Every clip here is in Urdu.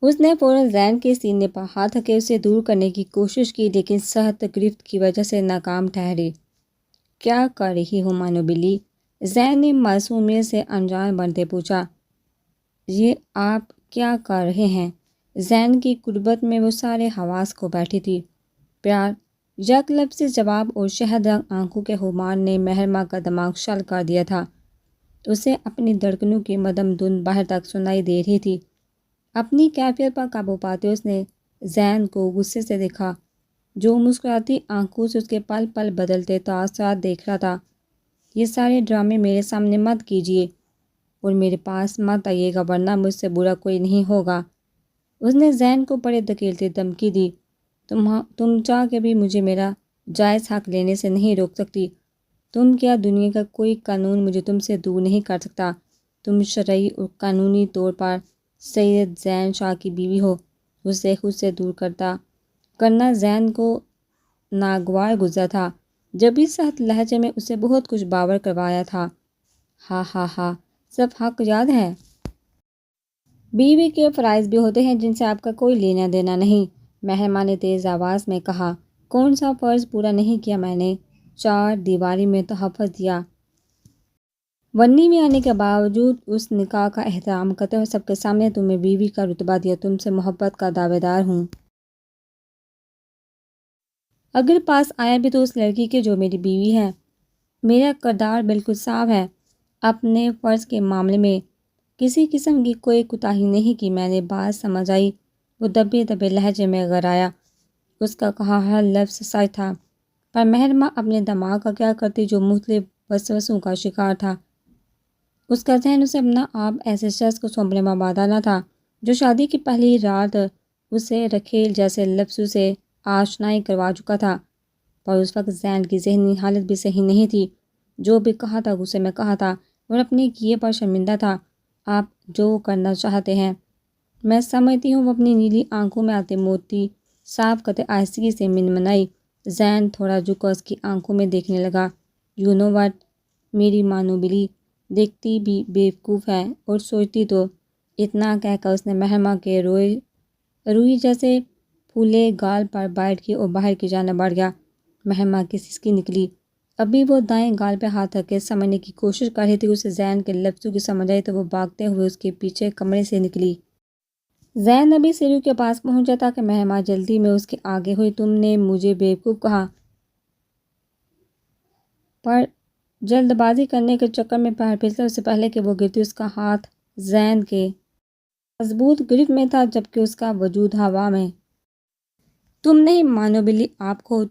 اس نے فوراً زین کے سینے پر ہاتھ رکھ کے اسے دور کرنے کی کوشش کی، لیکن سخت گرفت کی وجہ سے ناکام ٹھہری۔ کیا کر رہی ہو مانو بلی؟ زین نے معصومیت سے انجان بنتے پوچھا۔ یہ آپ کیا کر رہے ہیں؟ زین کی قربت میں وہ سارے حواس کو بیٹھی تھی۔ پیار، یک لفظ سے جواب اور شہد رنگ آنکھوں کے خمار نے مہرماں کا دماغ شل کر دیا تھا۔ اسے اپنی دھڑکنوں کی مدم دھن باہر تک سنائی دے رہی تھی۔ اپنی کیفیت پر قابو پاتے اس نے زین کو غصے سے دیکھا، جو مسکراتی آنکھوں سے اس کے پل پل بدلتے تاثرات دیکھ رہا تھا۔ یہ سارے ڈرامے میرے سامنے مت کیجیے اور میرے پاس مت آئیے گا، ورنہ مجھ سے برا کوئی نہیں ہوگا۔ اس نے زین کو بڑے دھکیلتے دھمکی دی۔ تم چاہ کے بھی مجھے میرا جائز حق لینے سے نہیں روک سکتی۔ تم کیا دنیا کا کوئی قانون مجھے تم سے دور نہیں کر سکتا۔ تم شرعی اور قانونی طور پر سید زین شاہ کی بیوی ہو۔ اسے خود سے دور کرنا زین کو ناگوار گزرا تھا، جب اس سخت لہجے میں اسے بہت کچھ باور کروایا تھا۔ ہاں ہاں ہاں، سب حق یاد ہے۔ بیوی کے فرائض بھی ہوتے ہیں جن سے آپ کا کوئی لینا دینا نہیں، مہرماں نے تیز آواز میں کہا۔ کون سا فرض پورا نہیں کیا میں نے؟ چار دیواری میں تحفظ دیا، ونی میں آنے کے باوجود اس نکاح کا احترام کرتے ہوئے سب کے سامنے تمہیں بیوی کا رتبہ دیا، تم سے محبت کا دعوے دار ہوں۔ اگر پاس آیا بھی تو اس لڑکی کے جو میری بیوی ہے۔ میرا کردار بالکل صاف ہے، اپنے فرض کے معاملے میں کسی قسم کی کوئی کوتاہی نہیں کی۔ میں نے بات سمجھ آئی، وہ دبے دبے لہجے میں غرایا۔ اس کا کہا ہر لفظ سچ تھا، پر مہرماں اپنے دماغ کا کیا کرتی جو مختلف وسوسوں کا شکار تھا۔ اس کا ذہن اسے اپنا آپ ایسے شخص کو سونپنے میں آمادہ نہ تھا جو شادی کی پہلی رات اسے رکھیل جیسے لفظوں سے آشنائی کروا چکا تھا، پر اس وقت زین کی ذہنی حالت بھی صحیح نہیں تھی۔ جو بھی کہا تھا غصے میں کہا تھا اور اپنے کیے پر شرمندہ تھا۔ آپ جو کرنا چاہتے ہیں میں سمجھتی ہوں۔ وہ اپنی نیلی آنکھوں میں آتے موتی صاف کرتے آہستگی سے منمنائی۔ زین تھوڑا جھک کر اس کی آنکھوں میں دیکھنے لگا۔ یو نو وٹ، میری مانو بلی دیکھتی بھی بیوقوف ہے اور سوچتی تو۔ اتنا کہہ کر اس نے مہرماں کے روئی جیسے پھولے گال پر بائٹ کی اور باہر کی جانب بڑھ گیا۔ مہرماں کی سسکی نکلی۔ ابھی وہ دائیں گال پہ ہاتھ رکھ کے سمجھنے کی کوشش کر رہی تھی، اسے زین کے لفظوں کی سمجھ آئی تو وہ بھاگتے ہوئے اس کے پیچھے کمرے سے نکلی۔ زین ابھی سیڑھیوں کے پاس پہنچا تھا کہ مہرماں جلدی میں اس کے آگے ہوئی۔ تم نے مجھے بیوقوف کہا، پر جلد بازی کرنے کے چکر میں پیر پھسلا۔ اس سے پہلے کہ وہ گرتی اس کا ہاتھ زین کے مضبوط گرفت میں تھا، جبکہ اس کا وجود ہوا میں۔ تم نہیں مانو بلی، آپ کو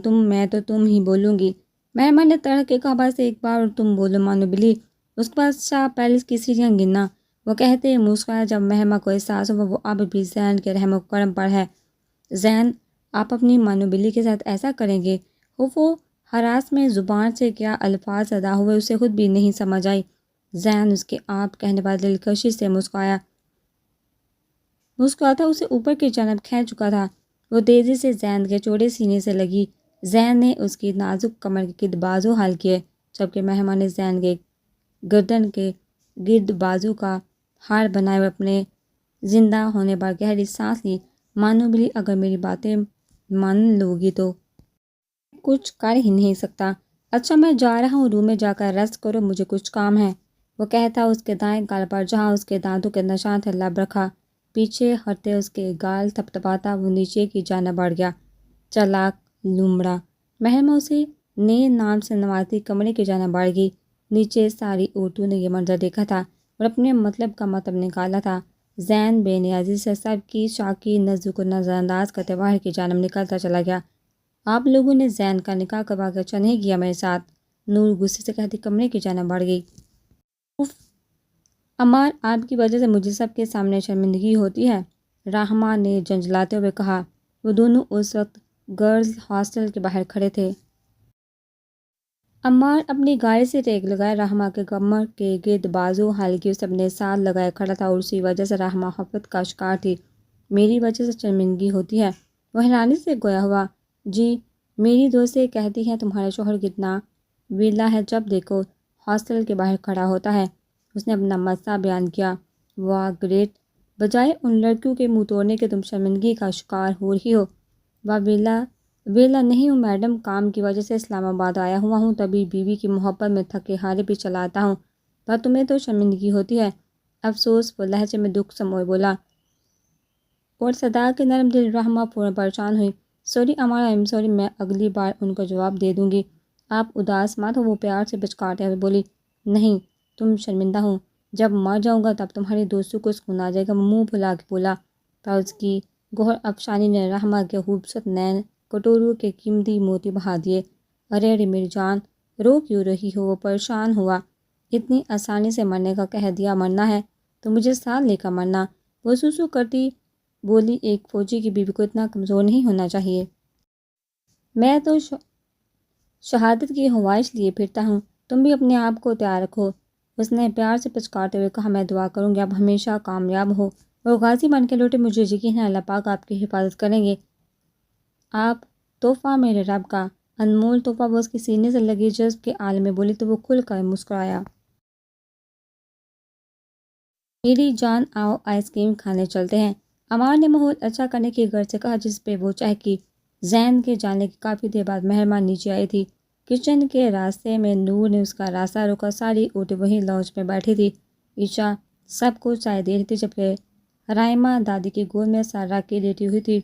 تم میں تو تم ہی بولوں گی، مہرماں نے تڑک کے کہا۔ بس ایک بار اور تم بولو مانو بلی۔ اس کے بعد شاہ پیلس کی سیڑھیاں گرنا، وہ کہتے مسکرایا۔ جب مہرماں کو احساس ہوا وہ اب بھی زین کے رحم و کرم پر ہے۔ زین، آپ اپنی مانو بلی کے ساتھ ایسا کریں گے؟ وہ ہراس میں زبان سے کیا الفاظ ادا ہوئے اسے خود بھی نہیں سمجھ آئی۔ زین اس کے آپ کہنے پر دلکشی سے مسکراتا اسے اوپر کی جانب کھینچ چکا تھا۔ وہ تیزی سے زین کے چوڑے سینے سے لگی۔ زین نے اس کی نازک کمر کے گرد بازو حل کیے، جبکہ مہرماں نے زین کے گردن کے گرد بازو کا ہار بنائے اور اپنے زندہ ہونے پر گہری سانس لی۔ مانو بلی، اگر میری باتیں مان لو گی تو کچھ کر ہی نہیں سکتا۔ اچھا میں جا رہا ہوں، روم میں جا کر ریسٹ کرو، مجھے کچھ کام ہے، وہ کہتا اس کے دائیں گال پر جہاں اس کے دانتوں کے نشان تھے لب رکھا۔ پیچھے ہٹتے اس کے گال تھپتھپاتا وہ نیچے کی جانب بڑھ گیا۔ چالاک لومڑا، مہرماں اسے نئے نام سے نوازتی کمرے کی جانب بڑھ گئی۔ نیچے ساری عورتوں نے یہ منظر دیکھا تھا اور اپنے مطلب کا مطلب نکالا تھا۔ زین بے نیازی سے سب کی شاکی نظروں کو نظر انداز کرتے باہر کی جانب نکلتا چلا گیا۔ آپ لوگوں نے زین کا نکاح کروا کے اچھا نہیں کیا میرے ساتھ، نور غصے سے کہتی کمرے کی جانب بڑھ گئی۔ اف عمار، آپ کی وجہ سے مجھے سب کے سامنے شرمندگی ہوتی ہے، رحمہ نے جھنجھلاتے ہوئے کہا۔ وہ دونوں اس وقت گرلز ہاسٹل کے باہر کھڑے تھے۔ عمار اپنی گاڑی سے ریک لگائے رحمہ کے کمر کے گرد بازو حل کی اسے اپنے ساتھ لگائے کھڑا تھا اور اسی وجہ سے رحمہ حفرت کا شکار تھی۔ میری وجہ سے شرمندگی ہوتی ہے؟ وہ حیرانی سے گویا ہوا۔ جی، میری دوستیں کہتی ہیں تمہارا شوہر کتنا ویلا ہے، جب دیکھو ہاسٹل کے باہر کھڑا ہوتا ہے۔ اس نے اپنا مسئلہ بیان کیا۔ واہ گریٹ، بجائے ان لڑکیوں کے منہ توڑنے کے تم شرمندگی کا شکار ہو رہی ہو۔ ویلا نہیں ہوں میڈم، کام کی وجہ سے اسلام آباد آیا ہوا ہوں، تبھی بیوی کی محبت میں تھکے ہارے بھی چلاتا ہوں، پر تمہیں تو شرمندگی ہوتی ہے۔ افسوس، وہ لہجے میں دکھ سموئے بولا، اور صدا کے نرم دل رحمہ فوراً پریشان ہوئی۔ سوری امارا، ایم سوری، میں اگلی بار ان کو جواب دے دوں گی۔ آپ اداس مت ہو، وہ پیار سے بچکاتے ہوئے بولی۔ نہیں، تم شرمندہ ہو، جب مر جاؤں گا تب تمہاری دوستوں کو سکون آ جائے گا، وہ منہ پھلا کے بولا۔ پر اس کی گوہر افشانی نے رحمہ کے خوبصورت نین کٹوروں کے قیمتی موتی بہا دیے۔ ارے ارے میری جان، رو کیوں رہی ہو؟ وہ پریشان ہوا۔ اتنی آسانی سے مرنے کا کہہ دیا، مرنا ہے تو مجھے ساتھ لے کر مرنا، وہ سوسو کرتی بولی۔ ایک فوجی کی بیوی کو اتنا کمزور نہیں ہونا چاہیے۔ میں تو شہادت کی خواہش لیے پھرتا ہوں، تم بھی اپنے آپ کو تیار رکھو۔ اس نے پیار سے پچکارتے ہوئے کہا، میں دعا کروں گی آپ ہمیشہ کامیاب ہو اور غازی بن کے لوٹے، مجھے یقین ہے اللہ پاک آپ کی حفاظت کریں گے۔ آپ تحفہ میرے رب کا، انمول تحفہ، وہ اس کے سینے سے لگی جذب کے عالم میں بولی تو وہ کھل کر مسکرایا۔ میری جان، آؤ آئس کریم کھانے چلتے ہیں، عمار نے ماحول اچھا کرنے کی غرض سے کہا، جس پہ وہ چہکی۔ زین کے جانے کی کافی دیر بعد مہربان نیچے آئی تھی۔ کچن کے راستے میں نور نے اس کا راستہ روکا، ساری عورتیں وہیں لاؤنج میں بیٹھی تھی۔ عشا سب کو چائے دے رہی تھی جبکہ رائمہ دادی کی گود میں سر رکھ کے لیٹی ہوئی تھی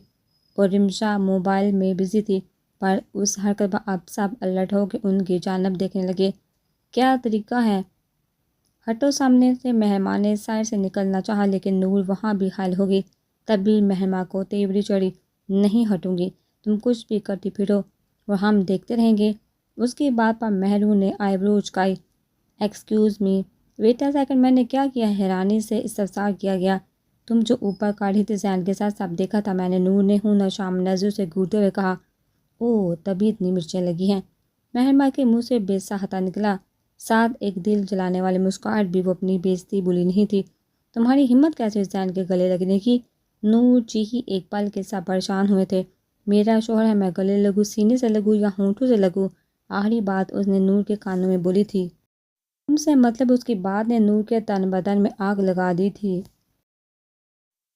اور رمشا موبائل میں بزی تھی۔ پر اس حرکت پر اب سب الرٹ ہو کے ان کی جانب دیکھنے لگے۔ کیا طریقہ ہے؟ ہٹو سامنے سے، مہمان نے سائر سے نکلنا چاہا لیکن نور وہاں بھی حائل ہو گئی۔ تب بھی مہما کو تیوری چڑھی، نہیں ہٹوں گی، تم کچھ بھی کرتی پھرو اور ہم دیکھتے رہیں گے۔ اس کی بات پر مہروں نے آئی برو اچکائی۔ Excuse me, wait a second, میں نے کیا کیا؟ حیرانی سے استفسار کیا گیا۔ تم جو اوپر کاڑھی تھی زین کے ساتھ، سب دیکھا تھا میں نے، نور نے ہوں نشام نظر سے گھورتے ہوئے کہا۔ اوہ، تبھی اتنی مرچیں لگی ہیں؟ مہرما کے منہ سے بے ساختہ نکلا، ساتھ ایک دل جلانے والی مسکراہٹ بھی۔ وہ اپنی بےعزتی بھولی نہیں تھی۔ تمہاری ہمت کیسے زین کے گلے لگنے کی؟ نور جی ہی ایک پل کے ساتھ پریشان ہوئے تھے۔ میرا شوہر ہے، میں گلے لگوں، سینے سے لگوں یا ہونٹوں سے لگوں؟ آخری بات اس نے نور کے کانوں میں بولی تھی۔ تم سے مطلب؟ اس کی بات نے نور کے تن بدن میں آگ لگا دی تھی۔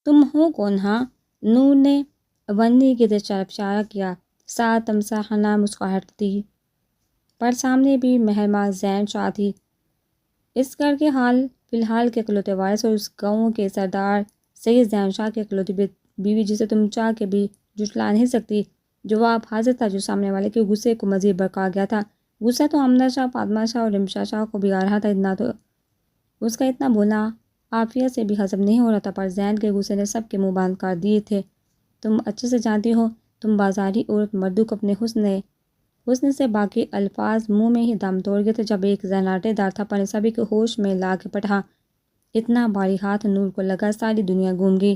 تم ہو کون؟ ہاں؟ نور نے ونی کی طرف اشارہ کیا، ساتھ تمساحانہ مسکراہٹ تھی۔ پر سامنے بھی مہرما زین شاہ تھی، اس گھر کے فی الحال کے اکلوتے وارث اور اس گاؤں کے سردار سید زین شاہ کی اکلوتی بیوی، جسے تم چاہ کے بھی جھٹلا نہیں سکتی۔ جواب حاضر تھا جو سامنے والے کے غصے کو مزید بھڑکا گیا تھا۔ غصہ تو امدہ شاہ، فاطمہ شاہ اور رمشا شاہ کو بھی آ رہا تھا، اتنا تو اس کا اتنا بولنا عافیت سے بھی ہضم نہیں ہو رہا تھا، پر زین کے غصے نے سب کے منہ بند کر دیے تھے۔ تم اچھے سے جانتی ہو، تم بازاری عورت مردوں کو اپنے حسن سے باقی الفاظ منہ میں ہی دم توڑ گئے تھے جب ایک زناٹے دار تھپڑ نے سبھی کو ہوش میں لا کے پٹھا۔ اتنا بھاری ہاتھ نور کو لگا ساری دنیا گھوم گئی۔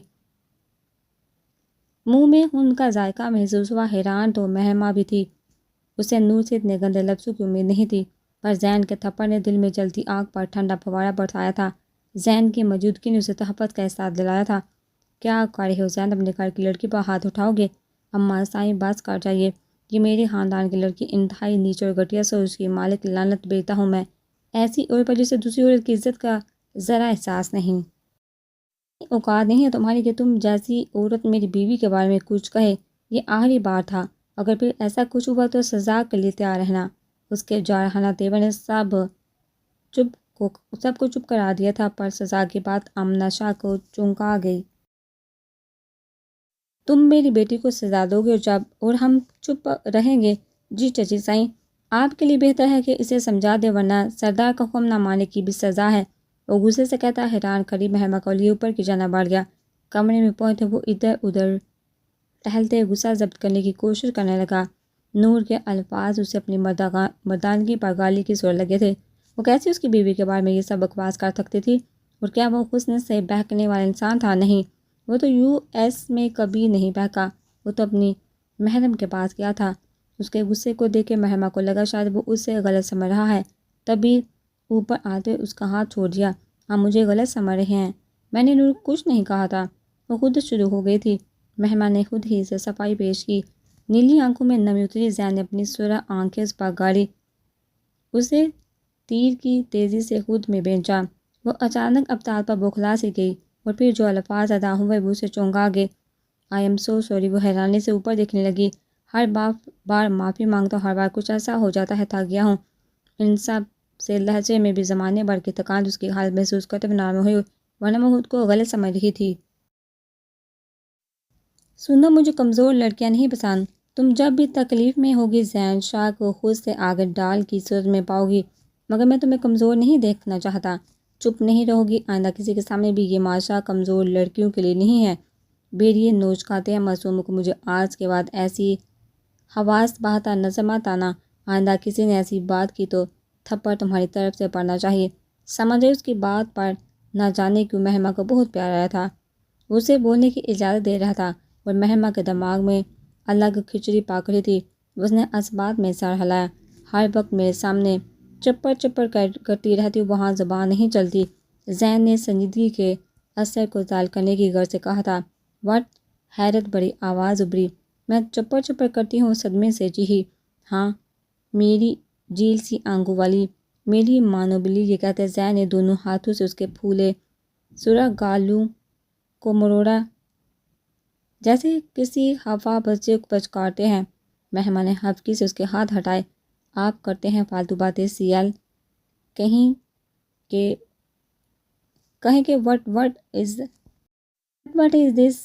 منہ میں ان کا ذائقہ محسوس ہوا۔ حیران تو مہرما بھی تھی، اسے نور سے اتنے گندے لفظوں کی امید نہیں تھی، پر زین کے تھپڑ نے دل میں جلتی آگ پر ٹھنڈا فوارہ برسایا تھا۔ زین کی موجودگی نے اسے تحفظ کا احساس دلایا تھا۔ کیا کر رہے ہو زین؟ اپنے گھر کی لڑکی پر ہاتھ اٹھاؤ گے؟ اماں سائیں بس کر جائیے، یہ میرے خاندان کی لڑکی انتہائی نیچ اور گھٹیا سوچ کی مالک، لعنت بیٹا ہوں میں ایسی عورت پر جسے دوسری عورت کی عزت کا ذرا احساس نہیں۔ اوقات نہیں ہے تمہاری کہ تم جیسی عورت میری بیوی کے بارے میں کچھ کہے۔ یہ آخری بار تھا، اگر پھر ایسا کچھ ہوا تو سزا کے لیے تیار رہنا۔ اس کے جارحانہ تیور نے سب کو چپ کرا دیا تھا، پر سزا کی بات آمنہ شاہ کو چونکا گئی۔ تم میری بیٹی کو سزا دو گے اور ہم چپ رہیں گے؟ جی چچی سائیں، آپ کے لیے بہتر ہے کہ اسے سمجھا دے، ورنہ سردار کا حکم نہ ماننے کی بھی سزا ہے، وہ غصے سے کہتا۔ حیران کھڑی مہرما کا لیے اوپر کی جانب بڑھ گیا۔ کمرے میں پہنچتے وہ ادھر ادھر ٹہلتے غصہ ضبط کرنے کی کوشش کرنے لگا۔ نور کے الفاظ اسے اپنی مردانگی پر گالی کی صورت لگے تھے۔ وہ کیسے اس کی بیوی کے بارے میں یہ سب بکواس کر سکتی تھی؟ اور کیا وہ حسن سے بہکنے والا انسان تھا؟ نہیں، وہ تو یو ایس میں کبھی نہیں بہکا، وہ تو اپنی محرم کے پاس گیا تھا۔ اس کے غصے کو دیکھ کے مہرما کو لگا شاید وہ اس سے غلط سمجھ رہا ہے، تبھی اوپر آتے اس کا ہاتھ چھوڑ دیا۔ ہاں، مجھے غلط سمجھ رہے ہیں، میں نے نور کچھ نہیں کہا تھا، وہ خود شروع ہو گئی تھی۔ مہرما نے خود ہی سے صفائی پیش کی۔ نیلی آنکھوں میں نمی اتری، زین نے اپنی سرخ آنکھیں اس پر گاڑی، اسے تیر کی تیزی سے خود میں بھیجا۔ وہ اچانک ابطال پر بوکھلا سی گئی اور پھر جو الفاظ ادا ہوئے وہ اسے چونکا گئے۔ آئی ایم سو سوری، وہ حیرانی سے اوپر دیکھنے لگی۔ ہر بار معافی مانگتا ہوں، ہر بار کچھ ایسا ہو جاتا ہے، تھک گیا ہوں۔ ان سب سے لہجے میں بھی زمانے بھر کی تکان اس کی حالت محسوس کرتے ہوئے نارمل ہوئی، ورنہ میں خود کو غلط سمجھ رہی تھی۔ سنو، مجھے کمزور لڑکیاں نہیں پسند۔ تم جب بھی تکلیف میں ہوگی زین شاہ کو خود سے آگے ڈال کی صورت میں پاؤ گی، مگر میں تمہیں کمزور نہیں دیکھنا چاہتا۔ چپ نہیں رہو گی؟ آئندہ کسی کے سامنے بھی یہ معاشرہ کمزور لڑکیوں کے لیے نہیں ہے۔ بیریے نوچ کھاتے ہیں معصوموں کو۔ مجھے آج کے بعد ایسی حواس بہتا نظر مت آنا۔ آئندہ کسی نے ایسی بات کی تو تھپڑ تمہاری طرف سے پڑنا چاہیے۔ سمجھ اس کی بات پر نہ جانے کیوں مہما کو بہت پیار آیا تھا۔ اسے بولنے کی اجازت دے رہا تھا اور مہما کے دماغ میں الگ کھچڑی پاک رہی تھی۔ اس نے اس بات میں سر ہلایا۔ ہر وقت میرے سامنے چپڑ چپڑ کرتی رہتی، وہاں زبان نہیں چلتی۔ زین نے سنجیدگی کے اثر کو زائل کرنے کی غرض سے کہا تھا۔ وٹ؟ حیرت بڑی آواز ابھری۔ میں چپڑ چپڑ کرتی ہوں؟ صدمے سے جی ہاں، میری جیل سی آنکھوں والی، میری مانو بلی۔ یہ کہتے زین نے دونوں ہاتھوں سے اس کے پھولے سرخ گالوں کو مروڑا جیسے کسی خفا بچے کو پچکارتے ہیں۔ مہمان نے ہفتگی سے اس کے ہاتھ ہٹائے۔ آپ کرتے ہیں فالتو باتیں سیال، کہیں کہ what is this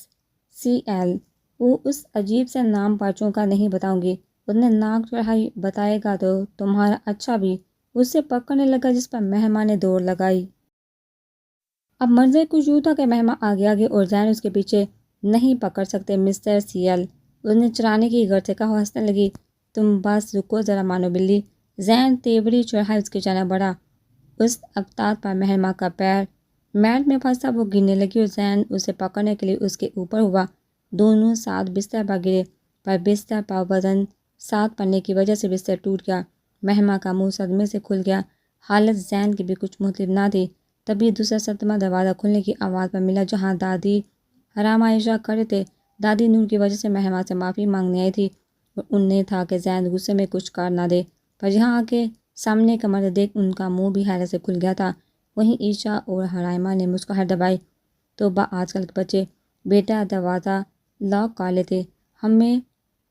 C L? وہ اس عجیب سے نام پر چونکا۔ نہیں بتاؤں گی۔ اس نے ناک چڑھائی۔ بتائے گا تو تمہارا اچھا بھی۔ اس سے پکڑنے لگا، جس پر مہما نے دوڑ لگائی۔ اب منظر کچھ یوں تھا کہ مہما آگے آگے اور زین اس کے پیچھے۔ نہیں پکڑ سکتے مسٹر سیال، اس نے چرانے کی غرض سے کہا۔ ہنسنے لگی۔ تم بس رکو ذرا مانو بلی۔ زین تیوری چڑھائے اس کی جانب بڑھا۔ اس افتاد پر مہما کا پیر میٹ میں پھنسا۔ وہ گرنے لگی اور زین اسے پکڑنے کے لیے اس کے اوپر ہوا۔ دونوں ساتھ بستر پر گرے، پر بستر پر وزن ساتھ پڑنے کی وجہ سے بستر ٹوٹ گیا۔ مہما کا منہ صدمے سے کھل گیا۔ حالت زین کی بھی کچھ مختلف نہ تھی۔ تبھی دوسرا صدمہ دروازہ کھلنے کی آواز پر ملا، جہاں دادی حرام عائشہ کھڑے تھے۔ دادی نور کی وجہ سے مہما سے معافی مانگنے آئی تھی اور انہیں تھا کہ زین غصے میں کچھ کر نہ دے، پر یہاں آ کے سامنے کا منظر دیکھ ان کا منہ بھی حیرت سے کھل گیا تھا۔ وہیں عائشہ اور حرائمہ نے مسکراہٹ دبائی۔ توبہ، آج کل کے بچے۔ بیٹا دروازہ لاک کر لیتے، ہمیں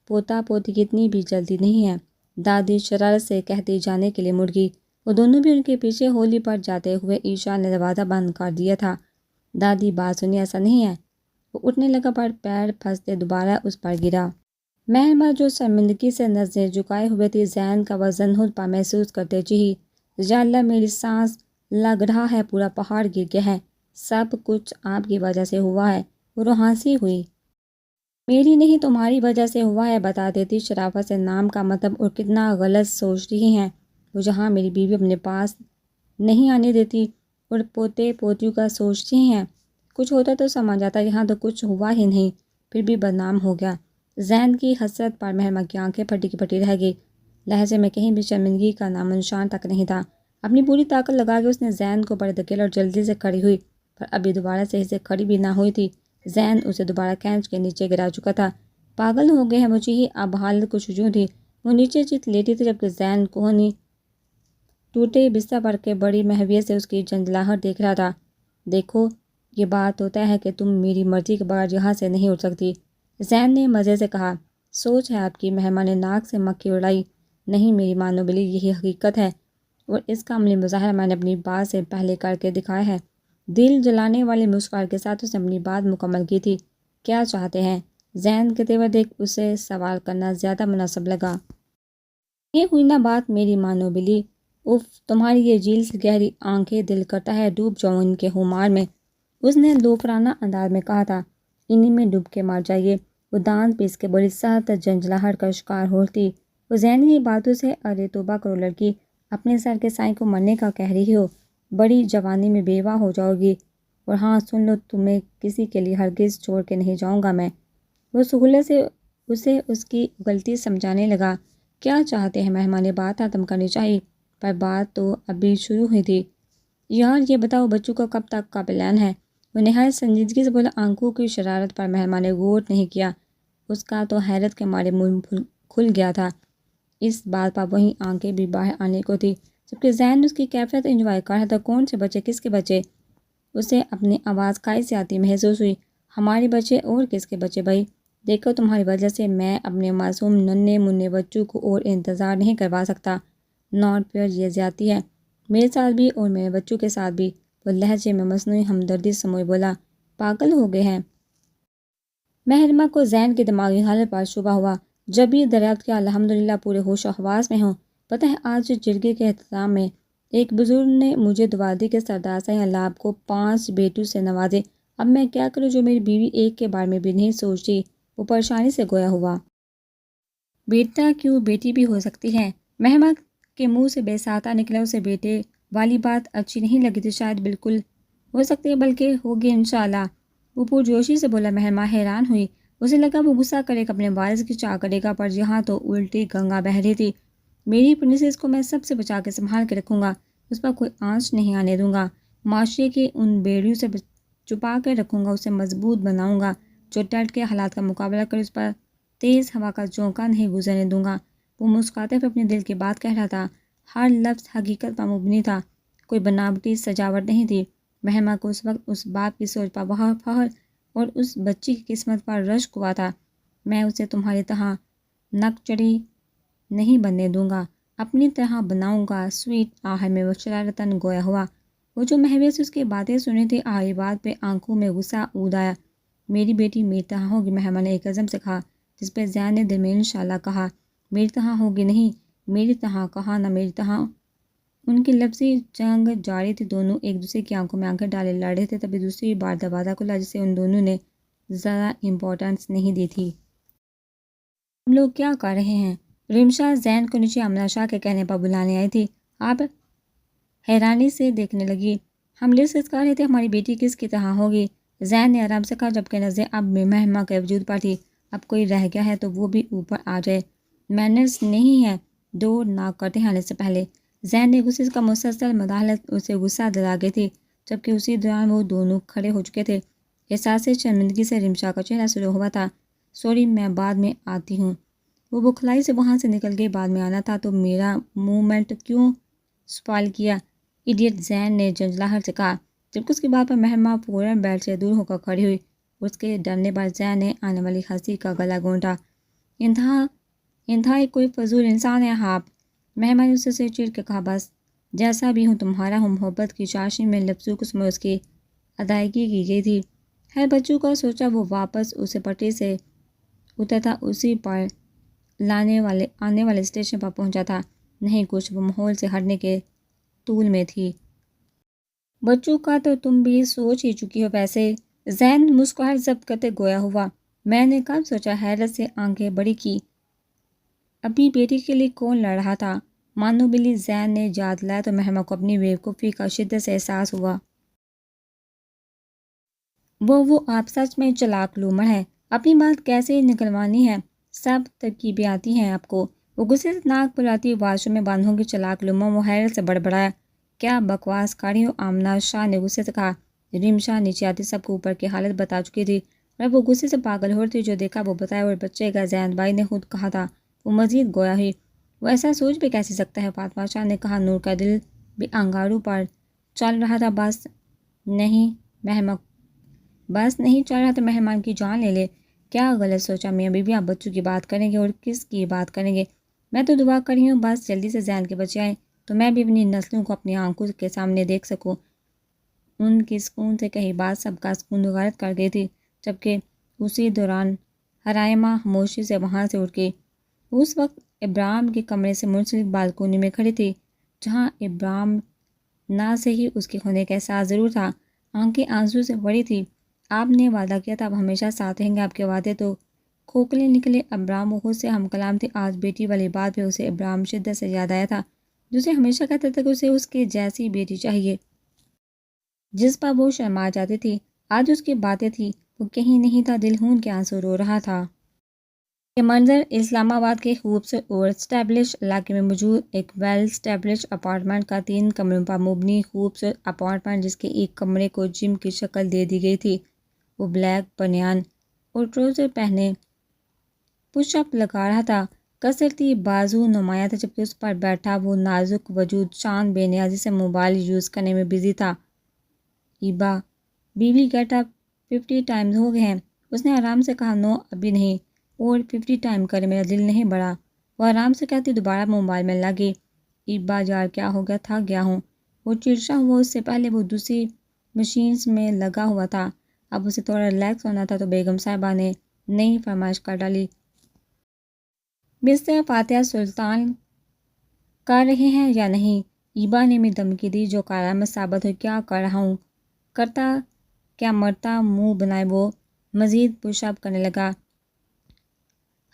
پوتا پوتی کی اتنی بھی جلدی نہیں ہے، دادی شرارت سے کہتی جانے کے لیے مڑ گئی۔ وہ دونوں بھی ان کے پیچھے ہولی پر جاتے ہوئے عائشہ نے دروازہ بند کر دیا تھا۔ دادی بات سنی، ایسا نہیں ہے۔ وہ اٹھنے لگا پر پیر پھنستے دوبارہ اس پر گرا۔ مہما جو شرمندگی سے نظریں جھکائے ہوئے تھی، زین کا وزن خود پر محسوس کرتے چیخی۔ یا اللہ، میری سانس لگ رہا ہے پورا پہاڑ گر گیا ہے۔ سب کچھ آپ کی وجہ سے ہوا ہے۔ وہ ہنسی ہوئی۔ میری نہیں، تمہاری وجہ سے ہوا ہے، بتا دیتی شرافت سے نام کا مطلب، اور کتنا غلط سوچ رہی ہیں۔ وہ جہاں میری بیوی اپنے پاس نہیں آنے دیتی اور پوتے پوتیوں کا سوچتی ہیں۔ کچھ ہوتا تو سمجھ جاتا، یہاں تو کچھ ہوا ہی نہیں، پھر بھی بدنام ہو گیا۔ زین کی حسرت پر مہما کی آنکھیں پھٹی کی پھٹی رہ گئی۔ لہجے میں کہیں بھی شرمندگی کا نام و نشان تک نہیں تھا۔ اپنی پوری طاقت لگا کے اس نے زین کو بڑے دھکیلا اور جلدی سے کھڑی ہوئی، پر ابھی دوبارہ صحیح سے کھڑی بھی نہ ہوئی تھی۔ زین اسے دوبارہ کھینچ کے نیچے گرا چکا تھا۔ پاگل ہو گئے ہیں وہ چیخی۔ اب حالت کچھ یوں تھی، وہ نیچے چت لیٹی تھی، جبکہ زین کوہنی ٹوٹے بستر پر کے بڑی محویت سے اس کی جنجلاہٹ دیکھ رہا تھا۔ دیکھو، یہ بات تو طے ہے کہ تم میری مرضی کے بغیر یہاں سے نہیں اٹھ سکتی، زین نے مزے سے کہا۔ سوچ ہے آپ کی، مہما نے ناک سے مکھی اڑائی۔ نہیں میری مانو بلی، یہی حقیقت ہے، اور اس کا عملی مظاہرہ میں نے اپنی بات سے پہلے کر کے دکھایا ہے۔ دل جلانے والی مسکراہٹ کے ساتھ اس نے اپنی بات مکمل کی تھی۔ کیا چاہتے ہیں؟ زین کے تیور دیکھ اسے سوال کرنا زیادہ مناسب لگا۔ یہ ہوئی نا بات میری مانو بلی؟ اف، تمہاری یہ جیل سے گہری آنکھیں، دل کرتا ہے ڈوب جاؤں ان کے خمار میں، اس نے لوفرانہ انداز میں کہا تھا۔ انہی میں ڈوب کے مر جائیے، وہ دانت پیس کے بڑی سخت جنجلاہٹ کا شکار ہوتی۔ وہ زین کی باتوں سے، ارے توبہ کرو لڑکی، اپنے سر کے سائے کو مرنے کا کہہ رہی ہو، بڑی جوانی میں بیوہ ہو جاؤ گی، اور ہاں سن لو، تمہیں کسی کے لیے ہرگز چھوڑ کے نہیں جاؤں گا میں۔ وہ سہولت سے اسے اس کی غلطی سمجھانے لگا۔ کیا چاہتے ہیں؟ مہمان نے بات ختم کرنی چاہی، پر بات تو ابھی شروع ہوئی تھی۔ یار یہ بتاؤ، بچوں کا کب تک کا پلان ہے؟ وہ نہایت سنجیدگی سے بولا۔ آنکھوں کی شرارت پر مہمان نے غور نہیں کیا۔ اس کا تو حیرت کے مارے منہ کھل گیا تھا۔ اس بات پر وہیں آنکھیں بھی باہر آنے کو تھی، جبکہ زین اس کی کیفیت انجوائے کر رہا تھا۔ کون سے بچے؟ کس کے بچے؟ اسے اپنی آواز کھائی سے آتی محسوس ہوئی۔ ہمارے بچے اور کس کے بچے بھائی؟ دیکھو تمہاری وجہ سے میں اپنے معصوم ننھے منھے بچوں کو اور انتظار نہیں کروا سکتا۔ ناٹ فیئر، یہ زیادتی ہے میرے ساتھ بھی اور میرے بچوں کے ساتھ بھی۔ وہ لہجے میں مصنوعی ہمدردی سموئے بولا۔ پاگل ہو گئے ہیں؟ محرمہ کو زین کی دماغی حالت پر شبہ ہوا۔ جب یہ دریافت کیا الحمدللہ پورے ہوش و حواس میں ہوں۔ پتہ ہے آج جرگے کے اختتام میں ایک بزرگ نے مجھے دعا دی کہ سردار صاحب اللہ آپ کو 5 بیٹوں سے نوازے۔ اب میں کیا کروں جو میری بیوی ایک کے بارے میں بھی نہیں سوچتی؟ وہ پریشانی سے گویا ہوا۔ بیٹا کیوں بیٹی بھی ہو سکتی ہے۔ محرمہ کے منہ سے بے ساختہ نکلا۔ اسے بیٹے والی بات اچھی نہیں لگی تھی۔ شاید بالکل ہو سکتی ہے، بلکہ ہوگی انشاءاللہ، وہ پرجوشی سے بولا۔ محرمہ حیران ہوئی۔ اسے لگا وہ غصہ کرے گا، اپنے وارث کی چاہ کرے گا، پر یہاں تو الٹی گنگا بہہ رہی تھی۔ میری پرنسس کو میں سب سے بچا کے سنبھال کے رکھوں گا، اس پر کوئی آنچ نہیں آنے دوں گا، معاشرے کے ان بیڑیوں سے چھپا کر رکھوں گا، اسے مضبوط بناؤں گا جو ٹٹ کے حالات کا مقابلہ کر اس پر تیز ہوا کا جھونکا نہیں گزرنے دوں گا۔ وہ مسکراتے ہوئے اپنے دل کی بات کہہ رہا تھا، ہر لفظ حقیقت پر مبنی تھا، کوئی بناوٹی سجاوٹ نہیں تھی۔ محرمہ کو اس وقت اس باپ کی سوچ پر بہت فخر اور اس بچی کی قسمت پر رشک ہوا تھا۔ میں اسے تمہاری طرح نک چڑھی نہیں بننے دوں گا، اپنی طرح بناؤں گا۔ سویٹ، آخر میں وہ شرارتاً گویا ہوا۔ وہ جو محویہ سے اس کی باتیں سنی تھی، آخری بات پہ آنکھوں میں غصہ اود آیا۔ میری بیٹی میری طرح ہوگی، محرمہ نے ایک عزم سے کہا، جس پہ زین نے دل میں انشاءاللہ کہا۔ میری طرح ہوگی نہیں، میری طرح کہا نہ میری طرح۔ ان کی لفظی جنگ جاری تھی، دونوں ایک دوسرے کی آنکھوں میں آنکھیں ڈالے لڑ رہے تھے۔ تبھی دوسری بار دروازہ کھلا، جسے ان دونوں نے ذرا امپورٹنس نہیں دی تھی۔ ہم لوگ کیا کر رہے ہیں؟ رمشا زین کو نیچے آمنہ شاہ کے کہنے پر بلانے آئی تھی۔ آپ حیرانی سے دیکھنے لگی۔ ہم ڈسکس کر رہے تھے ہماری بیٹی کس کی طرح ہوگی، زین نے آرام سے کہا، جبکہ نظریں اب محرمہ کے وجود پر تھی۔ اب کوئی رہ گیا ہے تو وہ بھی اوپر آ جائے، مینرز نہیں ہے، دور نہ کرتے آنے سے پہلے۔ زین نے غصے کا مسلسل مداخلت اسے غصہ دلا گئی تھی، جبکہ اسی دوران وہ دونوں کھڑے ہو چکے تھے۔ احساس شرمندگی سے رمشا کا چہرہ سرخ ہوا تھا۔ سوری، میں بعد میں آتی ہوں۔ وہ بخلائی سے وہاں سے نکل گئی۔ بعد میں آنا تھا تو میرا مومنٹ کیوں سپائل کیا، ایڈیٹ، زین نے جھنجھلاہٹ سے کہا، جبکہ اس کی بات پر محرمہ فوراً بیڈ سے دور ہو کر کھڑی ہوئی۔ اس کے ڈرنے پر زین نے آنے والی ہنسی کا گلا گھونٹا۔ انتہائی کوئی فضول انسان ہے آپ، محرمہ نے اسے چڑ کے کہا۔ بس جیسا بھی ہوں تمہارا ہوں، محبت کی چاشنی میں لفظوں میں اس کی ادائیگی کی گئی تھی۔ ہر بچوں کا سوچا وہ واپس اسے پٹری سے اترتا اسی پر آنے والے اسٹیشن پر پہنچا تھا۔ نہیں کچھ، وہ ماحول سے ہٹنے کے طول میں تھی۔ بچوں کا تو تم بھی سوچ ہی چکی ہو ویسے، زین مسکراہٹ ضبط کرتے گویا ہوا۔ میں نے کب سوچا، حیرت سے آنکھیں بڑی کی۔ اپنی بیٹی کے لیے کون لڑ رہا تھا؟ مانو بلی، زین نے یاد لایا تو محرمہ کو اپنی بیوقوفی کا شدت سے احساس ہوا۔ وہ آپ سچ میں چالاک لومڑ ہے، اپنی بات کیسے نکلوانی ہے، سب ترکیبیں آتی ہیں آپ کو۔ وہ غصے سے ناک پھلاتی واش روم میں بند ہوں گی چالاک لومڑ، وہ حیرت سے بڑبڑایا۔ کیا بکواس کر رہی ہو، آمنہ شاہ نے غصے سے کہا۔ رمشا نیچے آتی سب کو اوپر کی حالت بتا چکی تھی، اور وہ غصے سے پاگل ہو رہی تھی۔ جو دیکھا وہ بتایا، اور بچے کا زین بھائی نے خود کہا تھا۔ وہ مزید گویا ہوئی۔ وہ ایسا سوچ بھی کیسے سکتا ہے، فاطمہ شاہ نے کہا۔ نور کا دل بھی انگاروں پر چل رہا تھا۔ بس نہیں چل رہا تو مہمان کی جان لے لے۔ کیا غلط سوچا، میاں بیوی آپ بچوں کی بات کریں گے، اور کس کی بات کریں گے؟ میں تو دعا کر رہی ہوں بس جلدی سے زین کے بچے آئیں تو میں بھی اپنی نسلوں کو اپنی آنکھوں کے سامنے دیکھ سکوں۔ ان کی سکون سے کہی بات سب کا سکون غارت کر گئی تھی، جبکہ اسی دوران حرائمہ خاموشی سے وہاں سے اٹھ گئی۔ اس وقت ابراہیم کے کمرے سے منسلک بالکونی میں کھڑی تھی، جہاں ابراہیم نہ سے ہی اس کے ہونے کا احساس ضرور تھا۔ آنکھیں آنسو سے بڑی تھی۔ آپ نے وعدہ کیا تھا اب ہمیشہ ساتھ رہیں گے، آپ کے وعدے تو کھوکھلے نکلے۔ ابراہیم وہ خود سے ہم کلام تھے۔ آج بیٹی والی بات پہ اسے ابراہیم شدت سے یاد آیا تھا، جسے ہمیشہ کہتا تھا کہ اسے اس کے جیسی بیٹی چاہیے، جس پر وہ شرما جاتی تھی۔ آج اس کی باتیں تھی، وہ کہیں نہیں تھا، دل خون کے آنسو رو رہا تھا۔ یہ منظر اسلام آباد کے خوبصورت اور اسٹیبلش علاقے میں موجود ایک ویل اسٹیبلش اپارٹمنٹ کا 3 کمروں پر مبنی خوبصورت اپارٹمنٹ، جس کے ایک کمرے کو جم کی شکل دے دی گئی تھی۔ وہ بلیک بنیان اور ٹراؤزر پہنے پش اپ لگا رہا تھا، کسرتی بازو نمایاں تھا، جبکہ اس پر بیٹھا وہ نازک وجود چاند بے نیازی سے موبائل یوز کرنے میں بزی تھا۔ ایبا بیوی گیٹ اپ 50 ٹائمز ہو گئے ہیں۔ اس نے آرام سے کہا نو ابھی نہیں، اور 50 ٹائم کرے میرا دل نہیں بڑھا۔ وہ آرام سے کہتی دوبارہ موبائل میں لگی۔ ایبا یار کیا ہو گیا، تھک گیا ہوں۔ وہ چرچا ہوا، اس سے پہلے وہ دوسری مشینز میں لگا ہوا تھا، اب اسے تھوڑا ریلیکس ہونا تھا تو بیگم صاحبہ نے نئی فرمائش کر ڈالی۔ مسٹر فاتح سلطان کر رہے ہیں یا نہیں؟ ایبا نے بھی دھمکی دی جو کارآمد ثابت ہوئی۔ کیا کر رہا ہوں؟ کرتا کیا مرتا منہ بنائے وہ مزید پش اپ کرنے لگا۔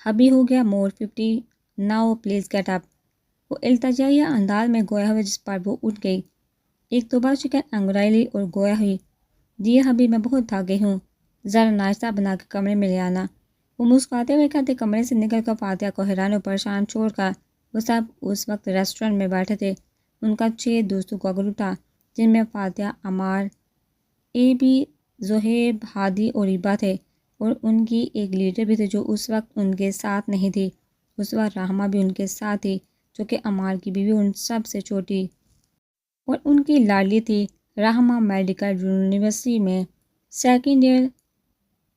ابھی ہو گیا مور 50 ناؤ پلیز گیٹ اپ۔ وہ التجائیہ انداز میں گویا ہوئے جس پر وہ اٹھ گئی، ایک توبہ شکن انگڑائی اور گویا ہوئی جی ابھی میں بہت تھک گئی ہوں، ذرا ناشتہ بنا کے کمرے میں لے آنا۔ وہ مسکراتے ہوئے کہتے کمرے سے نکل کر فاتحہ کو حیران و پریشان چھوڑ کر وہ سب اس وقت ریسٹورنٹ میں بیٹھے تھے۔ ان کا 6 دوستوں کا گروپ تھا، جن میں فاتحہ، عمار، اے بی، زہیب، ہادی اور ایبا تھے، اور ان کی ایک لیڈر بھی تھی جو اس وقت ان کے ساتھ نہیں تھی۔ اس وقت رحمہ بھی ان کے ساتھ تھی، جو کہ عمار کی بیوی ان سب سے چھوٹی اور ان کی لاڈلی تھی۔ رحمہ میڈیکل یونیورسٹی میں second year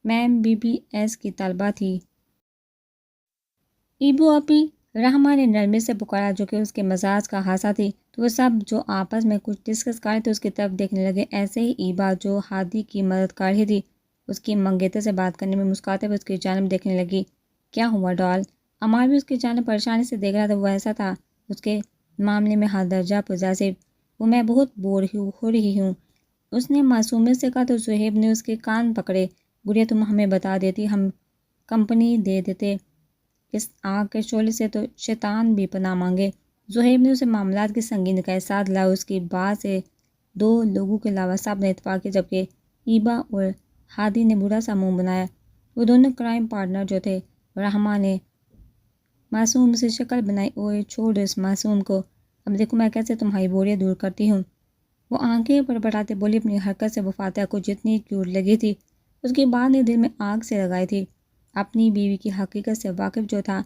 M B B S کی طالبہ تھی۔ ایبو اپی، رحمہ نے نرمی سے پکارا، جو کہ اس کے مزاج کا حصہ تھی، تو وہ سب جو آپس میں کچھ ڈسکس کر رہے تھے اس کی طرف دیکھنے لگے۔ ایسے ہی ایبا جو ہادی کی مدد کر رہی تھی، اس کی منگیتر سے بات کرنے میں مسکراتے ہوئے اس کی جانب دیکھنے لگی۔ کیا ہوا ڈال؟ عمار بھی اس کی جانب پریشانی سے دیکھ رہا تھا۔ وہ ایسا تھا اس کے معاملے میں ہر درجہ پوزیسو۔ وہ میں بہت بور ہو رہی ہوں، اس نے معصومیت سے کہا، تو زہیب نے اس کے کان پکڑے۔ گڑیا تم ہمیں بتا دیتی، ہم کمپنی دے دیتے، اس آگ کے شعلے سے تو شیطان بھی پناہ مانگے۔ زہیب نے اسے معاملات کی سنگینی کا احساس دلایا۔ اس کی بات سے 2 لوگوں کے علاوہ سب نے اتفاق کیا، جبکہ ایبا اور ہادی نے برا سا منہ بنایا۔ وہ دونوں کرائم پارٹنر جو تھے۔ رحمہ نے معصوم سے شکل بنائی۔ اوئے چھوڑ اس معصوم کو، اب دیکھو میں کیسے تمہاری بوریت دور کرتی ہوں۔ وہ آنکھیں پڑپڑاتے بولی۔ اپنی حرکت سے وہ فاتحہ کو جتنی کیوٹ لگی تھی، اس کی بات نے دل میں آگ سے لگائی تھی۔ اپنی بیوی کی حقیقت سے واقف جو تھا۔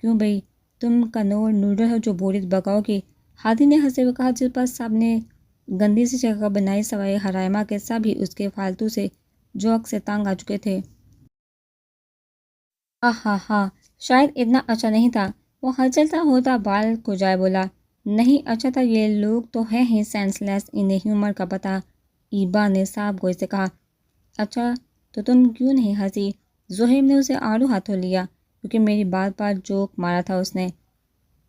کیوں بھئی، تم کنور نوڈل ہو جو بوریت بگاؤ کی؟ ہادی نے ہنستے ہوئے کہا، جس پر سب نے گندی سی شکل بنائی سوائے حرائمہ کے۔ سب ہی اس کے فالتو سے جوک سے تنگ آ چکے تھے۔ ہاں شاید اتنا اچھا نہیں تھا۔ وہ ہلچلتا ہوتا بال کو جائے بولا۔ نہیں اچھا تھا، یہ لوگ تو ہیں ہی سینس لیس، انہیں ہیومر کا پتہ۔ ایبا نے صاف گوئی سے کہا۔ اچھا تو تم کیوں نہیں ہنسی؟ زہیب نے اسے آڑو ہاتھوں لیا۔ کیونکہ میری بات پر جوک مارا تھا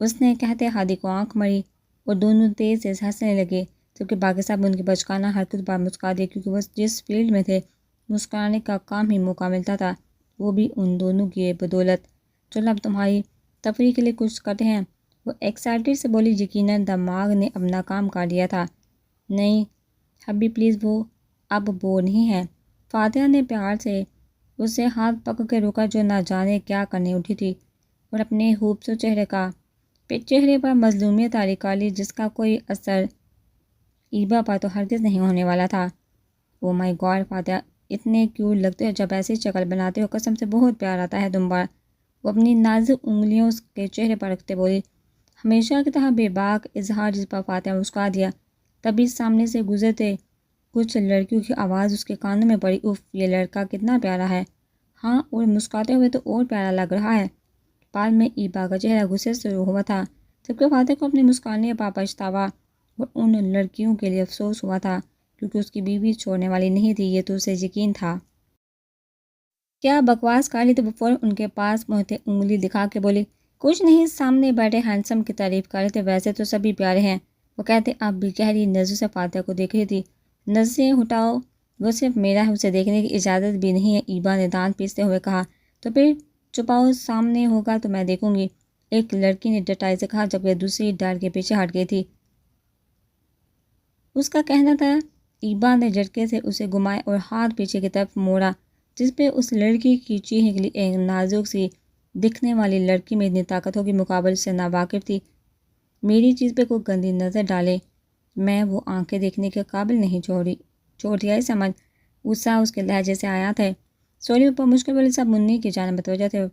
اس نے کہتے ہادی کو آنکھ ماری، اور دونوں تیز سے ہنسنے لگے، جبکہ باقی سب ان کی بچکانہ حرکت پر مسکرا دیے، کیونکہ وہ جس فیلڈ میں تھے مسکرانے کا کام ہی موقع ملتا تھا، وہ بھی ان دونوں کی بدولت۔ چلو اب تمہاری تفریح کے لیے کچھ کرتے ہیں، وہ ایکسائٹیڈ سے بولی۔ یقیناً دماغ نے اپنا کام کر لیا تھا۔ نہیں حبی پلیز، وہ اب بور نہیں ہے۔ فاتحہ نے پیار سے اسے ہاتھ پکڑ کے روکا، جو نہ جانے کیا کرنے اٹھی تھی، اور اپنے خوبصورت چہرے پر مظلومیت طاری کر لی، جس کا کوئی اثر ایبا پر تو ہرگز نہیں ہونے والا تھا۔ او مائی گاڈ فاتحہ، اتنے کیوٹ لگتے ہو جب ایسی شکل بناتے ہو، قسم سے بہت پیار آتا ہے تم پر۔ وہ اپنی نازک انگلیاں اس کے چہرے پر رکھتے بولی، ہمیشہ کی طرح بے باک اظہار، جس پر فاتحہ مسکرا دیا۔ تبھی سامنے سے گزرتے کچھ لڑکیوں کی آواز اس کے کانوں میں پڑی، اف یہ لڑکا کتنا پیارا ہے۔ ہاں، اور مسکراتے ہوئے تو اور پیارا لگ رہا ہے۔ پال میں ایبا کا چہرہ غصے سے ہوا تھا، جبکہ فاتح کو اپنے مسکرانے پر پچھتاوا اور ان لڑکیوں کے لیے افسوس ہوا تھا، کیونکہ اس کی بیوی چھوڑنے والی نہیں تھی، یہ تو اسے یقین تھا۔ کیا بکواس کر لی تھی؟ وہ فوراً ان کے پاس پہنچتے انگلی دکھا کے بولی، کچھ نہیں، سامنے بیٹھے ہینڈسم کی تعریف کر رہے تھے، ویسے تو سبھی پیارے ہیں۔ وہ کہتے اب بھی گہری نظر سے فاتحہ کو دیکھ رہی تھی۔ نظریں ہٹاؤ، وہ صرف میرا ہے، اسے دیکھنے کی اجازت بھی نہیں ہے، ایبا نے دانت پیستے ہوئے کہا۔ تو پھر چھپاؤ، سامنے ہوگا تو میں دیکھوں گی، ایک لڑکی نے ڈٹائی سے کہا، جبکہ دوسری ڈر کے پیچھے ہٹ گئی تھی۔ اس کا کہنا تھا۔ ایبا نے جھٹکے سے اسے گھمایا اور ہاتھ پیچھے کی طرف موڑا، جس پہ اس لڑکی کی چیخ نکلی۔ ایک نازک سی دکھنے والی لڑکی میں اتنی طاقت ہوگی، مقابل سے ناواقف تھی۔ میری چیز پہ کوئی گندی نظر ڈالے، میں وہ آنکھیں دیکھنے کے قابل نہیں چھوڑ دیا سمجھ۔ غصہ اس کے لہجے سے آیا تھا۔ سوری اوپر مشکل والے سب منی کی جانب متوجہ تھے،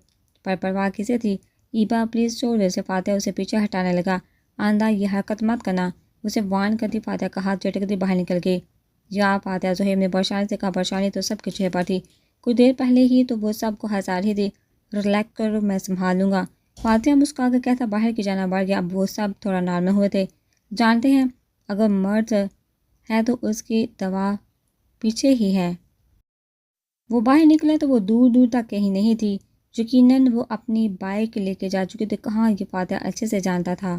پر پرواہ کسے تھی؟ ایبا پلیز چھوڑ دے اسے، فاتحہ اسے پیچھے ہٹانے لگا۔ آئندہ یہ حرکت مت کرنا، اسے وارن کرتی فاتحہ کا ہاتھ جھٹکتی باہر نکل گئی۔ یا فاتحہ، زہیب نے پریشانی سے کہا۔ پریشانی تو سب کے چہرے پر تھی، کچھ دیر پہلے ہی تو وہ سب کو ہنسا رہی تھی۔ ریلیکس کرو، میں سنبھال لوں گا، فاتحہ مسکرا کر کہتا باہر کی جانب بڑھ گیا۔ اب وہ سب تھوڑا نارمل ہوئے تھے۔ جانتے ہیں اگر مرد ہے تو اس کی دوا پیچھے ہی ہے۔ وہ باہر نکلا تو وہ دور دور تک کہیں نہیں تھی۔ یقیناً وہ اپنی بائک لے کے جا چکے تھے۔ کہاں یہ فاتحہ اچھے سے جانتا تھا۔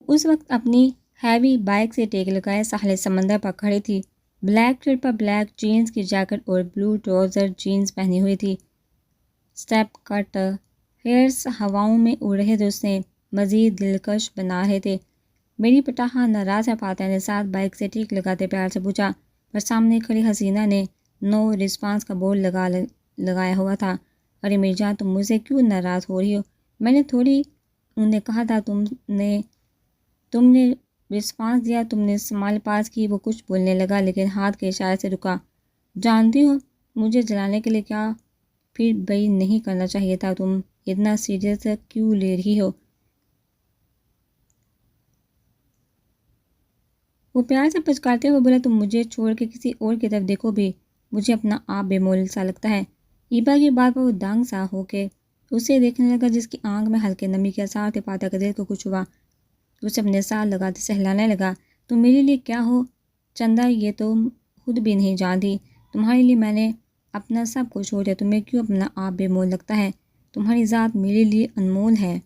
اس وقت اپنی ہیوی بائک سے ٹیک لگائے ساحل سمندر پر کھڑی تھی۔ بلیک شرٹ پر بلیک جینز کی جیکٹ اور بلو ٹراؤزر جینز پہنی ہوئی تھی۔ سٹیپ کٹ ہیئرز ہواؤں میں اڑ رہے تھے، اسے مزید دلکش بنا رہے تھے۔ میری پٹاخا ناراض ہے، فاتحہ نے ساتھ بائک سے ٹیک لگاتے پیار سے پوچھا، پر سامنے کھڑی حسینہ نے نو رسپانس کا بورڈ لگایا ہوا تھا۔ ارے میری جان، تم مجھ سے کیوں ناراض ہو رہی ہو؟ میں نے تھوڑی انہیں کہا تھا تم نے رسپانس دیا، تم نے اسمائل پاس کی۔ وہ کچھ بولنے لگا لیکن ہاتھ کے اشارے سے رکا۔ جانتی ہو مجھے جلانے کے لیے کیا پھر بھی نہیں کرنا چاہیے تھا، تم اتنا سیریس کیوں لے رہی ہو؟ وہ پیار سے پچکارتے ہوئے بولا، تم مجھے چھوڑ کے کسی اور کی طرف دیکھو بھی مجھے اپنا آپ بے مول سا لگتا ہے۔ ایبا کی بات پر وہ دنگ سا ہو کے اسے دیکھنے لگا، جس کی آنکھ میں ہلکے نمی کے آثار تھے۔ فاتحہ کے دل کو کچھ ہوا، اسے اپنے ساتھ لگاتے سہلانے لگا۔ تم میرے لیے کیا ہو چندہ، یہ تو خود بھی نہیں جانتی۔ تمہارے لیے میں نے اپنا سب کچھ چھوڑ دیا، تمہیں کیوں اپنا آپ بے مول لگتا ہے؟ تمہاری ذات میرے لیے انمول ہے،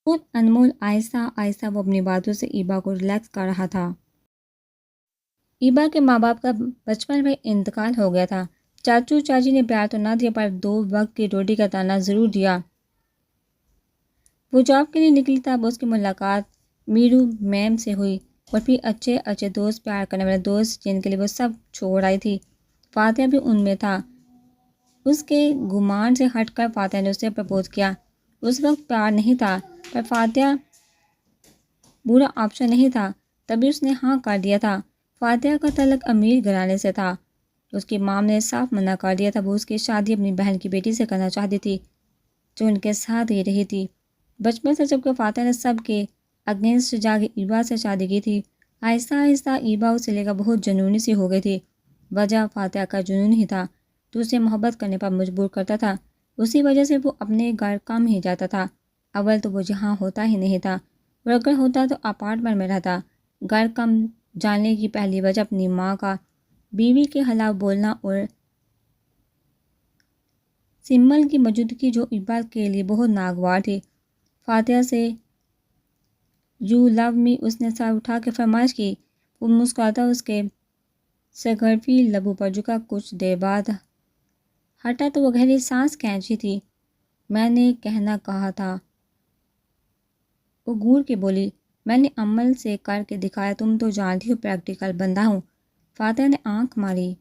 خود انمول۔ آہستہ آہستہ وہ اپنی باتوں سے ایبا کو ریلیکس کر رہا تھا۔ ایبا کے ماں باپ کا بچپن میں انتقال ہو گیا تھا۔ چاچو چاچی نے پیار تو نہ دیا پر 2 وقت کی روٹی کا تانا ضرور دیا۔ وہ جاب کے لیے نکلی، تب اس کی ملاقات میرو میم سے ہوئی اور پھر اچھے اچھے دوست، پیار کرنے والے دوست جن کے لیے وہ سب چھوڑ آئی تھی، فاتحہ بھی ان میں تھا۔ اس کے گمان سے ہٹ کر فاتحہ نے اسے پرپوز کیا۔ اس وقت پیار نہیں تھا پر فاتحہ برا آپشن نہیں تھا، تبھی اس نے ہاں کر دیا تھا۔ فاتحہ کا تعلق امیر گھرانے سے تھا، اس کی ماں نے صاف منع کر دیا تھا۔ وہ اس کی شادی اپنی بہن کی بیٹی سے کرنا چاہتی تھی جو ان کے ساتھ ہی رہی تھی بچپن سے، جبکہ فاتحہ نے سب کے اگینسٹ جا کے ایبا سے شادی کی تھی۔ آہستہ آہستہ ایبا اسے لے کر بہت جنونی سی ہو گئی تھی۔ وجہ فاتحہ کا جنون ہی تھا تو اسے محبت کرنے پر مجبور کرتا تھا۔ اسی وجہ سے وہ اپنے گھر کم ہی جاتا تھا۔ اول تو وہ یہاں ہوتا ہی نہیں تھا، اور اگر ہوتا تو اپارٹمنٹ میں رہتا۔ گھر کم جانے کی پہلی وجہ اپنی ماں کا بیوی کے خلاف بولنا اور سمل کی موجودگی جو ایبا کے لیے بہت ناگوار تھی۔ فاتحہ سے یو لو می، اس نے سر اٹھا کے فرمائش کی۔ وہ مسکراتا اس کے سگرفی لبوں پر جھکا، کچھ دیر بعد ہٹا تو وہ گہری سانس کھینچی تھی۔ میں نے کہنا کہا تھا، وہ گھور کے بولی، میں نے عمل سے کر کے دکھایا، تم تو جانتی ہو پریکٹیکل بندہ ہوں۔ فاتحہ نے آنکھ ماری،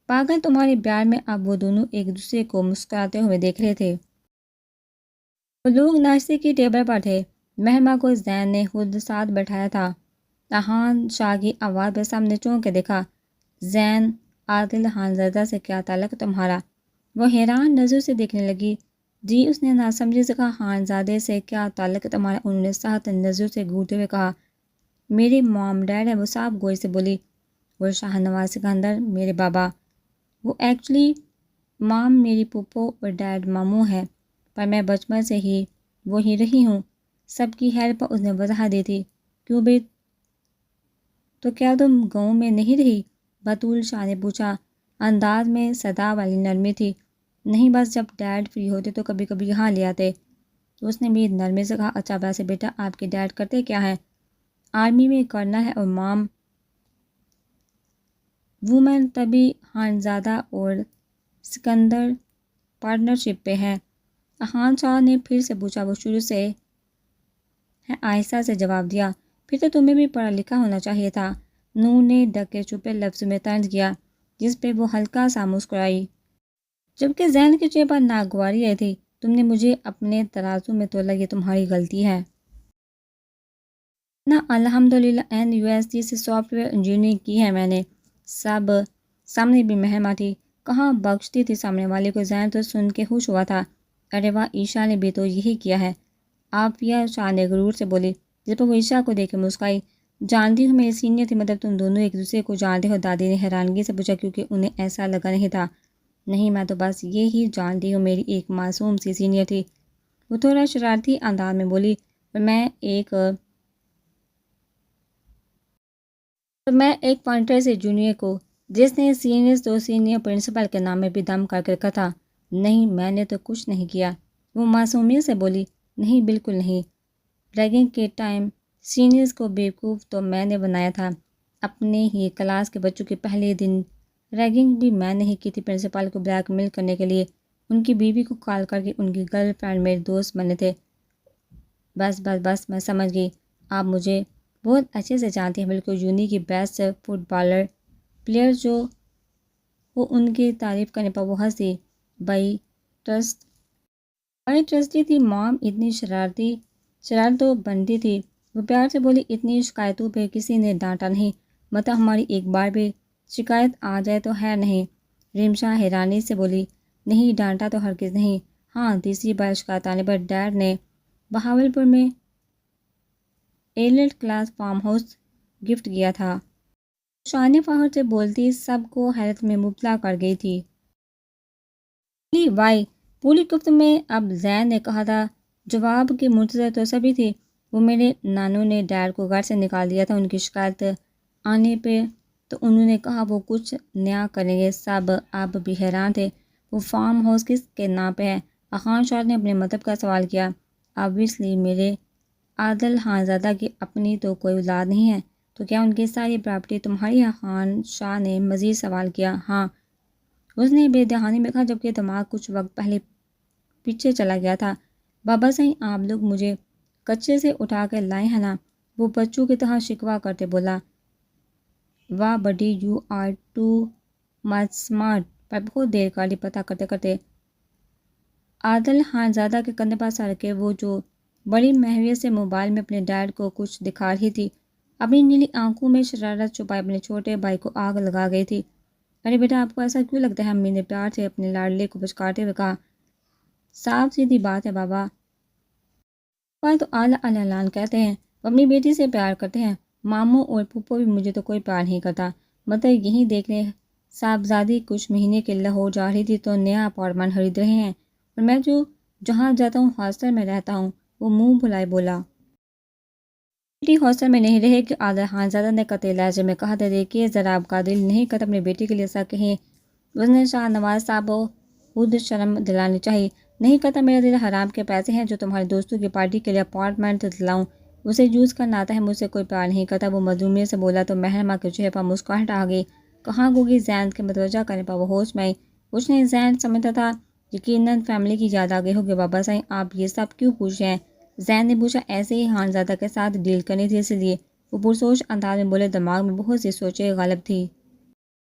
پاگل تمہارے پیار میں۔ اب وہ دونوں ایک دوسرے کو مسکراتے ہوئے دیکھ رہے تھے۔ وہ لوگ ناشتے کی ٹیبل پر تھے۔ مہرماں کو زین نے خود ساتھ بٹھایا تھا۔ احان شاہ کی آواز پر سب نے چونک کے دیکھا۔ زین، عادل خانزادہ سے کیا تعلق تمہارا؟ وہ حیران نظر سے دیکھنے لگی۔ جی، اس نے ناسمجھی سے کہا، خانزادے سے کیا تعلق تمہارا؟ انہوں نے سخت نظر سے گھورتے ہوئے کہا، میرے مام ڈیڈ ہے۔ وہ صاف گوئی سے بولی، وہ شاہ نواز سکندر میرے بابا۔ وہ ایکچولی مام میری پھپھو اور ڈیڈ ماموں ہے، پر میں بچپن سے ہی وہی رہی ہوں۔ سب کی خیر پر اس نے وضاحت دی تھی۔ کیوں بے؟ تو کیا تم گاؤں میں نہیں رہی؟ بطول شاہ نے پوچھا۔ انداز میں صدا والی نرمی تھی۔ نہیں، بس جب ڈیڈ فری ہوتے تو کبھی کبھی یہاں لے آتے۔ تو اس نے بھی نرمی سے کہا، اچھا ویسے بیٹا آپ کے ڈیڈ کرتے کیا ہیں؟ آرمی میں کرنل ہے اور مام وومن۔ تبھی خانزادہ اور سکندر پارٹنرشپ پہ ہے؟ احان شاہ نے پھر سے پوچھا۔ وہ شروع سے ہے، آہستہ سے جواب دیا۔ پھر تو تمہیں بھی پڑھا لکھا ہونا چاہیے تھا، نور نے ڈھکے چھپے لفظ میں طنز کیا، جس پہ وہ ہلکا سا مسکرائی، جبکہ زین کے چہرے پر ناگواری آئی تھی۔ تم نے مجھے اپنے ترازو میں تولا، یہ تمہاری غلطی ہے۔ نہ، الحمدللہ NUST سے سافٹ ویئر انجینئرنگ کی ہے میں نے۔ سب سامنے بھی مہرماں تھی، کہاں بخشتی تھی سامنے والے کو۔ زین تو سن کے خوش ہوا تھا، ارے واہ، عائشہ نے بھی تو یہی کیا ہے۔ عافیہ شاہ نے غرور سے بولی، جس پر وہ عائشہ کو دیکھ کے مسکرائی۔ جانتی ہوں میری سینئر تھی، مطلب تم دونوں ایک دوسرے کو جانتے ہو؟ دادی نے حیرانگی سے پوچھا کیونکہ انہیں ایسا لگا نہیں تھا۔ نہیں، میں تو بس یہ ہی جانتی ہوں، میری ایک معصوم سی سینئر تھی، وہ تھوڑا شرارتی انداز میں بولی۔ میں ایک پوائنٹر سے جونیئر کو، جس نے سینئرز تو سینئر پرنسپل کے نام میں بھی دم کر کے رکھا تھا۔ نہیں، میں نے تو کچھ نہیں کیا، وہ معصومیت سے بولی۔ نہیں، بالکل نہیں، ریگنگ کے ٹائم سینئرز کو بیوقوف تو میں نے بنایا تھا۔ اپنے ہی کلاس کے بچوں کے پہلے دن ریگنگ بھی میں نے ہی کی تھی، پرنسپل کو بلیک میل کرنے کے لیے ان کی بیوی کو کال کر کے ان کی گرل فرینڈ میرے دوست بنے تھے۔ بس بس بس، میں سمجھ گئی، آپ مجھے بہت اچھے سے جانتی ہیں، بالکل یونی کی بیسٹ فٹ بالر پلیئر جو وہ ان کی تعریف کرنے پر وہ ہنسی۔ بڑی ٹرسٹی تھی مام، اتنی شرارت و بنتی تھی، وہ پیار سے بولی۔ اتنی شکایتوں پہ کسی نے ڈانٹا نہیں، مطلب ہماری ایک بار بھی شکایت آ جائے تو خیر نہیں؟ ریمشا حیرانی سے بولی۔ نہیں، ڈانٹا تو ہرگز نہیں۔ ہاں، تیسری بار شکایت آنے پر ڈیڈ نے بہاولپور میں elite class farm house gift کیا تھا۔ شان فخر سے بولتی سب کو حیرت میں مبتلا کر گئی تھی۔ وائی پوری گفت میں اب زین نے کہا تھا، جواب کے منتظر تو سبھی تھی۔ وہ میرے نانو نے ڈیڈ کو گھر سے نکال دیا تھا ان کی شکایت آنے پہ، تو انہوں نے کہا وہ کچھ نیا کریں گے۔ سب اب بھی حیران تھے۔ وہ فارم ہاؤس کس کے نام پہ ہے؟ اخان شاہ نے اپنے مطلب کا سوال کیا۔ آبویسلی میرے عادل خانزادہ کی اپنی تو کوئی اولاد نہیں ہے، تو کیا ان کی ساری پراپرٹی تمہاری ہے؟ خان شاہ نے مزید سوال کیا۔ ہاں، اس نے بے دہانی میں کہا، جبکہ دماغ کچھ وقت پہلے پیچھے چلا گیا تھا۔ بابا صاحب، آپ لوگ مجھے کچے سے اٹھا کر لائے ہیں نا؟ وہ بچوں کی طرح شکوہ کرتے بولا۔ واہ buddy, you are too much smart. پر بہت دیر کالی پتہ کرتے کرتے عادل خانزادہ کے کندھے پر سر کے وہ جو بڑی محویت سے موبائل میں اپنے ڈیڈ کو کچھ دکھا رہی تھی، اپنی نیلی آنکھوں میں شرارت چھپائے اپنے چھوٹے بھائی کو آگ لگا گئی تھی۔ ارے بیٹا، آپ کو ایسا کیوں لگتا ہے؟ امی نے پیار سے اپنے لاڈلے کو پچکارتے ہوئے کہا۔ صاف سیدھی بات ہے بابا، تو اعلیٰ اعلان کہتے ہیں، وہ اپنی بیٹی سے پیار کرتے ہیں۔ ماموں اور پھپھو بھی مجھے تو کوئی پیار نہیں کرتا۔ مطلب یہیں دیکھنے صاحبزادی کچھ مہینے کے لاہور جا رہی تھی تو نیا اپارٹمنٹ خرید رہے ہیں، اور میں جو جہاں جاتا ہوں ہاسٹل میں رہتا ہوں۔ وہ منہ بھلائے بولا۔ بیٹی ہاسٹل میں نہیں رہے گی، عادل خانزادہ نے قطعی لہجے میں کہا تھا۔ دیکھیے ذرا، آپ کا دل نہیں کرتا اپنی بیٹی کے لیے ایسا کہیں؟ اس نے شاہ نواز صاحب کو خود شرم دلانی چاہیے۔ نہیں کرتا، میرا دل حرام کے پیسے ہیں جو تمہارے دوستوں کی پارٹی کے لیے اپارٹمنٹ دلاؤں، اسے یوز کرنا آتا ہے، مجھ سے کوئی پیار نہیں کرتا، وہ مظلومیت سے بولا تو محرمہ کے چہرے پر مسکراہٹ آ گئی۔ کہاں گوگی؟ زین کے متوجہ کرنے پر وہ ہوش میں آئی۔ کچھ نہیں، زین سمجھتا تھا یقیناً فیملی کی یاد آ گئی ہوگی۔ بابا صاحب، آپ یہ سب کیوں پوچھ رہے ہیں؟ زین نے پوچھا۔ ایسے ہی خانزادہ کے ساتھ ڈیل کرنی تھی، اس لیے وہ پرسوچ انداز میں بولے۔ دماغ میں بہت سی سوچیں غالب تھی۔